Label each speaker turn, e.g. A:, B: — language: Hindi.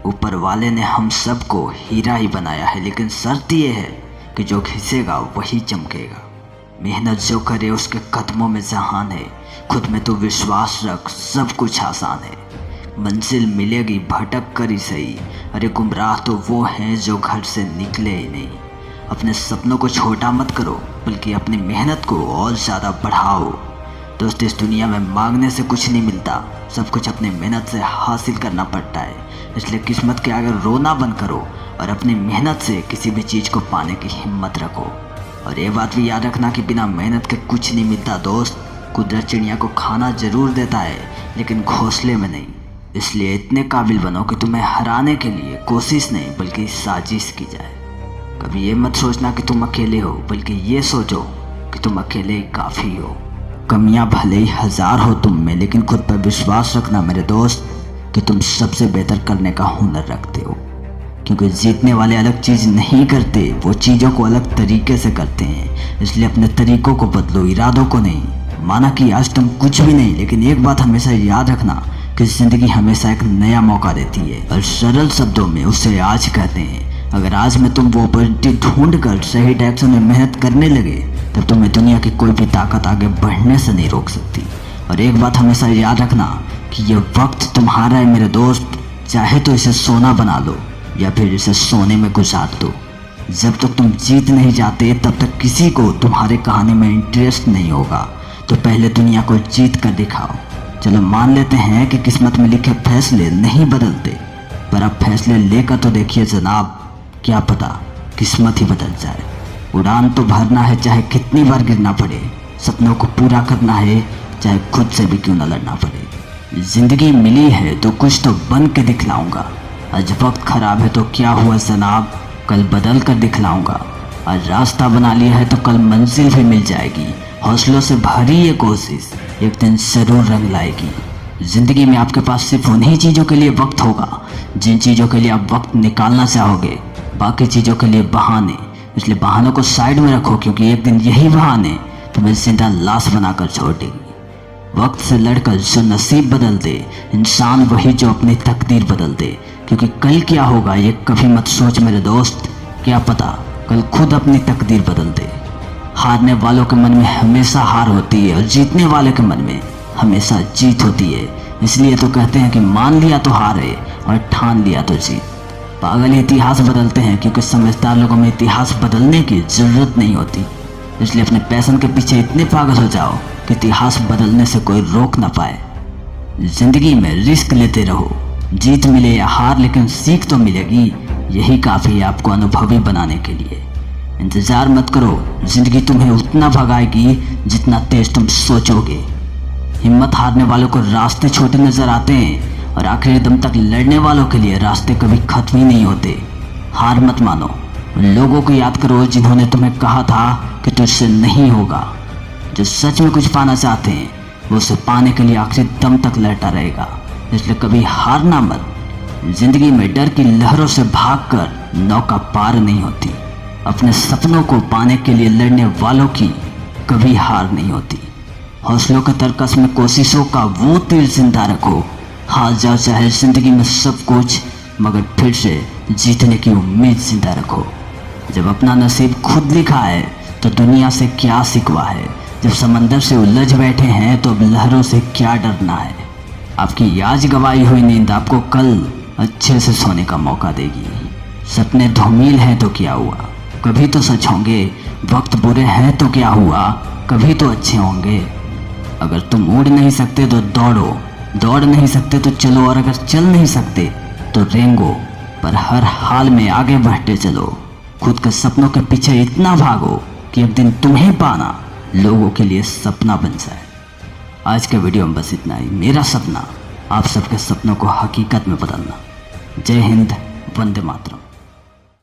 A: ऊपर वाले ने हम सबको हीरा ही बनाया है, लेकिन शर्त ये है कि जो घिसेगा वही चमकेगा। मेहनत जो करे उसके कदमों में जहान है। खुद में तो विश्वास रख, सब कुछ आसान है। मंजिल मिलेगी भटक कर ही सही। अरे गुमराह तो वो हैं जो घर से निकले ही नहीं। अपने सपनों को छोटा मत करो, बल्कि अपनी मेहनत को और ज़्यादा बढ़ाओ। दोस्त, इस दुनिया में मांगने से कुछ नहीं मिलता, सब कुछ अपनी मेहनत से हासिल करना पड़ता है। इसलिए किस्मत के आगे रोना बंद करो और अपनी मेहनत से किसी भी चीज़ को पाने की हिम्मत रखो। और ये बात भी याद रखना कि बिना मेहनत के कुछ नहीं मिलता दोस्त। कुदरत चिड़िया को खाना जरूर देता है, लेकिन घोंसले में नहीं। इसलिए इतने काबिल बनो कि तुम्हें हराने के लिए कोशिश नहीं बल्कि साजिश की जाए। कभी ये मत सोचना कि तुम अकेले हो, बल्कि ये सोचो कि तुम अकेले ही काफ़ी हो। कमियां भले ही 1000 हो तुम में, लेकिन खुद पर विश्वास रखना मेरे दोस्त कि तुम सबसे बेहतर करने का हुनर रखते हो। क्योंकि जीतने वाले अलग चीज़ नहीं करते, वो चीज़ों को अलग तरीके से करते हैं। इसलिए अपने तरीकों को बदलो, इरादों को नहीं। माना कि आज तुम कुछ भी नहीं, लेकिन एक बात हमेशा याद रखना कि ज़िंदगी हमेशा एक नया मौका देती है, और सरल शब्दों में उसे आज कहते हैं। अगर आज में तुम वो अपॉर्चुनिटी ढूंढ कर सही डायरेक्शन में मेहनत करने लगे, तब तुम्हें दुनिया की कोई भी ताकत आगे बढ़ने से नहीं रोक सकती। और एक बात हमेशा याद रखना कि ये वक्त तुम्हारा है मेरे दोस्त। चाहे तो इसे सोना बना लो या फिर इसे सोने में गुजार दो। जब तक तुम जीत नहीं जाते, तब तक किसी को तुम्हारे कहानी में इंटरेस्ट नहीं होगा। तो पहले दुनिया को जीत कर दिखाओ। चलो मान लेते हैं कि किस्मत में लिखे फैसले नहीं बदलते, पर अब फैसले लेकर तो देखिए जनाब, क्या पता किस्मत ही बदल जाए। उड़ान तो भरना है, चाहे कितनी बार गिरना पड़े। सपनों को पूरा करना है, चाहे खुद से भी क्यों न लड़ना पड़े। जिंदगी मिली है तो कुछ तो बन के दिखलाऊंगा। आज वक्त खराब है तो क्या हुआ जनाब, कल बदल कर दिखलाऊंगा। आज रास्ता बना लिया है तो कल मंजिल भी मिल जाएगी। हौसलों से भरी ये कोशिश एक दिन जरूर रंग लाएगी। जिंदगी में आपके पास सिर्फ उन्हीं चीज़ों के लिए वक्त होगा जिन चीज़ों के लिए आप वक्त निकालना चाहोगे। बाकी चीज़ों के लिए बहाने। इसलिए बहानों को साइड में रखो, क्योंकि एक दिन यही बहाने तुम्हें जिंदा लाश बनाकर छोड़ देगी। वक्त से लड़कर जो नसीब बदल दे, इंसान वही जो अपनी तकदीर बदल दे। क्योंकि कल क्या होगा ये कभी मत सोच मेरे दोस्त, क्या पता कल खुद अपनी तकदीर बदल दे। हारने वालों के मन में हमेशा हार होती है, और जीतने वाले के मन में हमेशा जीत होती है। इसलिए तो कहते हैं कि मान लिया तो हार है और ठान लिया तो जीत। पागल इतिहास बदलते हैं, क्योंकि समझदार लोगों में इतिहास बदलने की जरूरत नहीं होती। इसलिए अपने पैशन के पीछे इतने पागल हो जाओ कि इतिहास बदलने से कोई रोक ना पाए। जिंदगी में रिस्क लेते रहो, जीत मिले या हार, लेकिन सीख तो मिलेगी। यही काफ़ी है आपको अनुभवी बनाने के लिए। इंतजार मत करो, जिंदगी तुम्हें उतना भगाएगी जितना तेज तुम सोचोगे। हिम्मत हारने वालों को रास्ते छोटे नजर आते हैं, और आखिरी दम तक लड़ने वालों के लिए रास्ते कभी खत्म ही नहीं होते। हार मत मानो, उन लोगों को याद करो जिन्होंने तुम्हें कहा था कि तुझसे नहीं होगा। जो सच में कुछ पाना चाहते हैं वो उसे पाने के लिए आखिरी दम तक लड़ता रहेगा। इसलिए कभी हारना मत। जिंदगी में डर की लहरों से भागकर नौका पार नहीं होती। अपने सपनों को पाने के लिए लड़ने वालों की कभी हार नहीं होती। हौसलों के तरकस में कोशिशों का वो तीर जिंदा रखो। हार जाओ चाहे जिंदगी में सब कुछ, मगर फिर से जीतने की उम्मीद जिंदा रखो। जब अपना नसीब खुद लिखा है तो दुनिया से क्या सिकवा है। जब समंदर से उलझ बैठे हैं तो अब लहरों से क्या डरना है। आपकी आज गवाई हुई नींद आपको कल अच्छे से सोने का मौका देगी। सपने धूमिल हैं तो क्या हुआ, कभी तो सच होंगे। वक्त बुरे हैं तो क्या हुआ, कभी तो अच्छे होंगे। अगर तुम उड़ नहीं सकते तो दौड़ो, दौड़ नहीं सकते तो चलो, और अगर चल नहीं सकते तो रेंगो, पर हर हाल में आगे बढ़ते चलो। खुद के सपनों के पीछे इतना भागो कि एक दिन तुम्हें पाना लोगों के लिए सपना बन जाए। आज के वीडियो में बस इतना ही। मेरा सपना आप सबके सपनों को हकीकत में बदलना। जय हिंद, वंदे मातरम।